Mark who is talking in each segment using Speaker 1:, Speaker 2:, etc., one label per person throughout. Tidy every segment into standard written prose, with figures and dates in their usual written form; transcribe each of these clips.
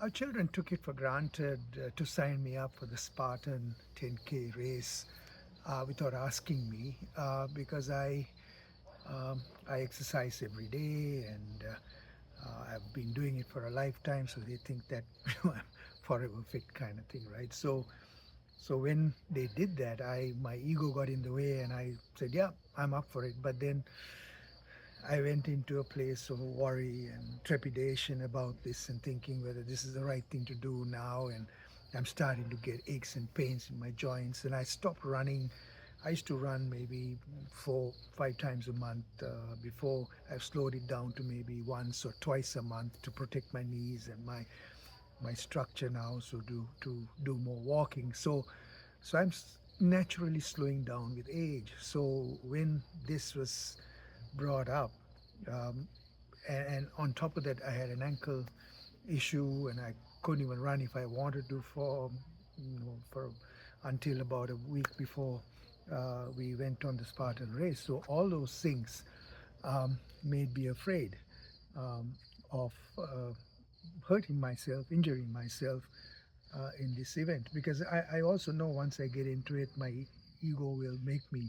Speaker 1: Our children took it for granted to sign me up for the Spartan 10K race without asking me because I exercise every day and I've been doing it for a lifetime, so they think that I'm forever fit kind of thing, right? So when they did that, I my ego got in the way and I said, yeah, I'm up for it. But then I went into a place of worry and trepidation about this and thinking whether this is the right thing to do now. And I'm starting to get aches and pains in my joints. And I stopped running. I used to run maybe 4, 5 times a month. Before I've slowed it down to maybe once or twice a month to protect my knees and my structure now. So to do more walking. So I'm naturally slowing down with age. So when this was brought up, um, and on top of that, I had an ankle issue, and I couldn't even run if I wanted to for until about a week before we went on the Spartan race. So all those things made me afraid um, of hurting myself, injuring myself in this event, because I also know once I get into it, my ego will make me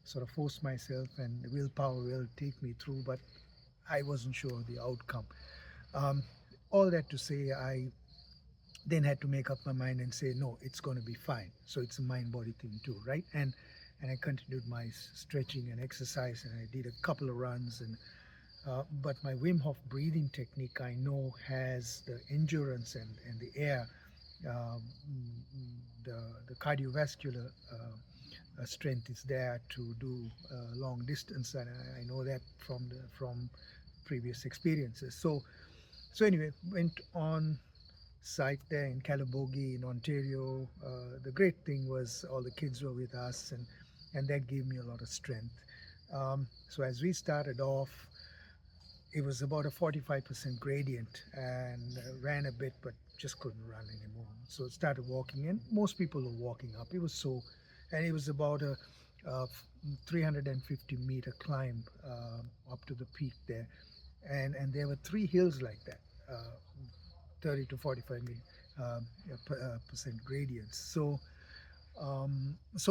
Speaker 1: sort of force myself and willpower will take me through, but I wasn't sure of the outcome. Um, all that to say, I then had to make up my mind and say, no, it's going to be fine. So it's a mind body thing too, right? And I continued my stretching and exercise, and I did a couple of runs. But my Wim Hof breathing technique, I know, has the endurance and the air, um, the cardiovascular strength is there to do long distance, and I know that from previous experiences. So anyway, went on site there in Calabogie in Ontario. The great thing was all the kids were with us, and that gave me a lot of strength. So as we started off, it was about a 45% gradient, and ran a bit, but just couldn't run anymore. So started walking, and most people were walking up. It was so, and it was about a 350-meter climb up to the peak there, and there were three hills like that, 30 to 45 percent gradients. So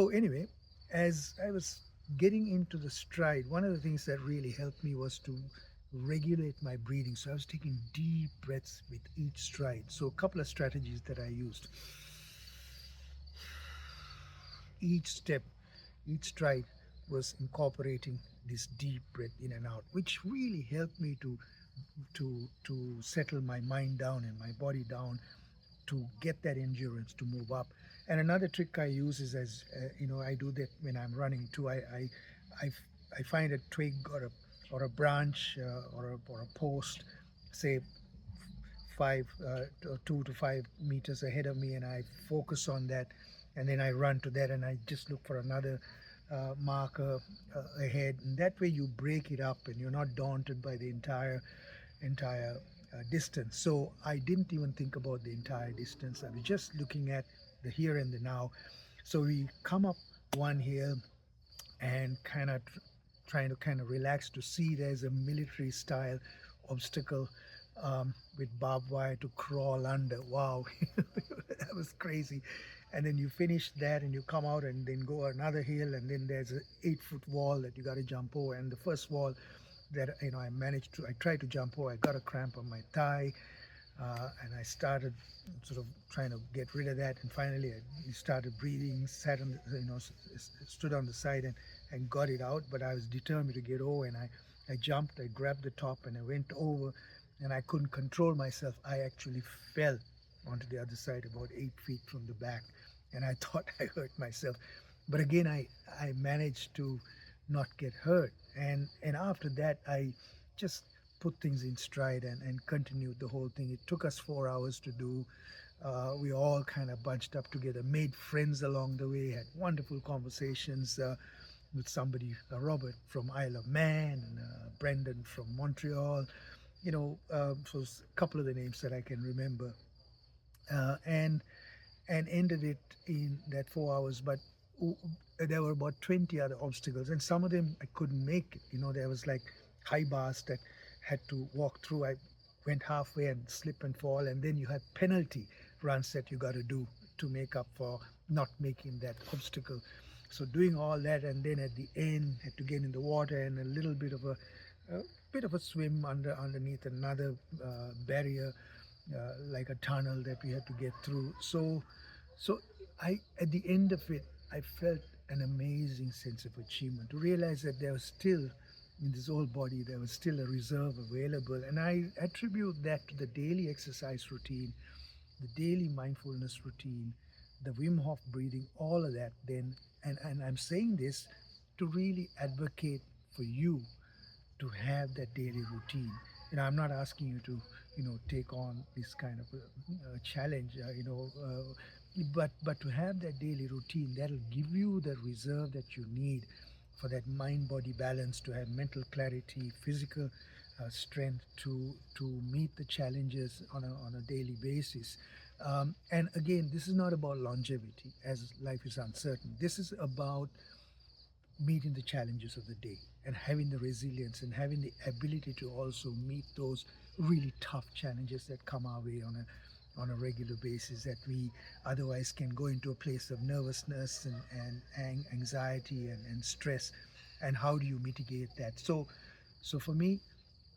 Speaker 1: anyway, as I was getting into the stride, one of the things that really helped me was to regulate my breathing. So I was taking deep breaths with each stride. So a couple of strategies that I used. Each step, each stride was incorporating this deep breath in and out, which really helped me to settle my mind down and my body down, to get that endurance to move up. And another trick I use is, as I do that when I'm running too. I, I find a twig or a branch or a post, say 2 to 5 meters ahead of me, and I focus on that, and then I run to that, and I just look for another marker ahead, and that way you break it up, and you're not daunted by the entire distance. So I didn't even think about the entire distance. I was just looking at the here and the now. So we come up one hill and kind of trying to kind of relax to see there's a military style obstacle with barbed wire to crawl under. Wow, that was crazy. And then you finish that and you come out and then go another hill, and then there's an 8-foot wall that you got to jump over. And the first wall that I tried to jump over, I got a cramp on my thigh, and I started sort of trying to get rid of that, and finally I started breathing, sat on stood on the side and got it out. But I was determined to get over, and I jumped, I grabbed the top, and I went over, and I couldn't control myself. I actually fell onto the other side about 8 feet from the back, and I thought I hurt myself. But again, I managed to not get hurt, and after that I just put things in stride and continued the whole thing. It took us 4 hours to do. We all kind of bunched up together, made friends along the way, had wonderful conversations with somebody, Robert from Isle of Man, and Brendan from Montreal, so a couple of the names that I can remember, uh, and and ended it in that 4 hours. But there were about 20 other obstacles, and some of them I couldn't make it. There was like high bars that had to walk through. went halfway and slip and fall, and then you had penalty runs that you got to do to make up for not making that obstacle. So doing all that, and then at the end had to get in the water and a little bit of a swim underneath another barrier, like a tunnel that we had to get through. So I, at the end of it, I felt an amazing sense of achievement to realize that there was still in this old body, there was still a reserve available. And I attribute that to the daily exercise routine, the daily mindfulness routine, the Wim Hof breathing, all of that then. And I'm saying this to really advocate for you to have that daily routine. I'm not asking you to, take on this kind of challenge, but to have that daily routine that'll give you the reserve that you need for that mind-body balance, to have mental clarity, physical strength to meet the challenges on a daily basis. And again, this is not about longevity, as life is uncertain. This is about meeting the challenges of the day and having the resilience and having the ability to also meet those really tough challenges that come our way on a regular basis, that we otherwise can go into a place of nervousness and anxiety and stress. And how do you mitigate that? So for me,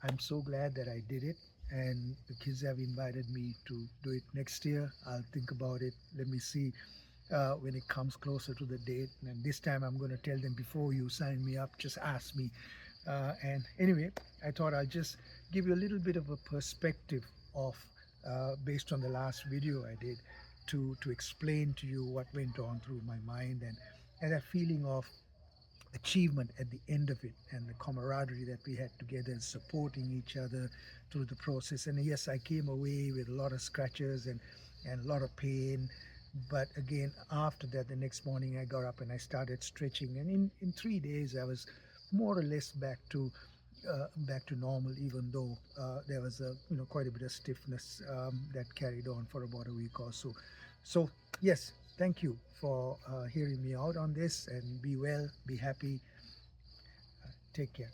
Speaker 1: I'm so glad that I did it, and the kids have invited me to do it next year. I'll think about it. Let me see when it comes closer to the date. And this time I'm going to tell them, before you sign me up, just ask me. And anyway, I thought I'll just give you a little bit of a perspective of, based on the last video I did, to explain to you what went on through my mind, and that feeling of achievement at the end of it, and the camaraderie that we had together, supporting each other through the process. And yes, I came away with a lot of scratches and a lot of pain. But again, after that, the next morning I got up and I started stretching, and in 3 days I was more or less back to normal, even though there was quite a bit of stiffness that carried on for about a week or so. So yes, thank you for hearing me out on this, and be well, be happy, take care.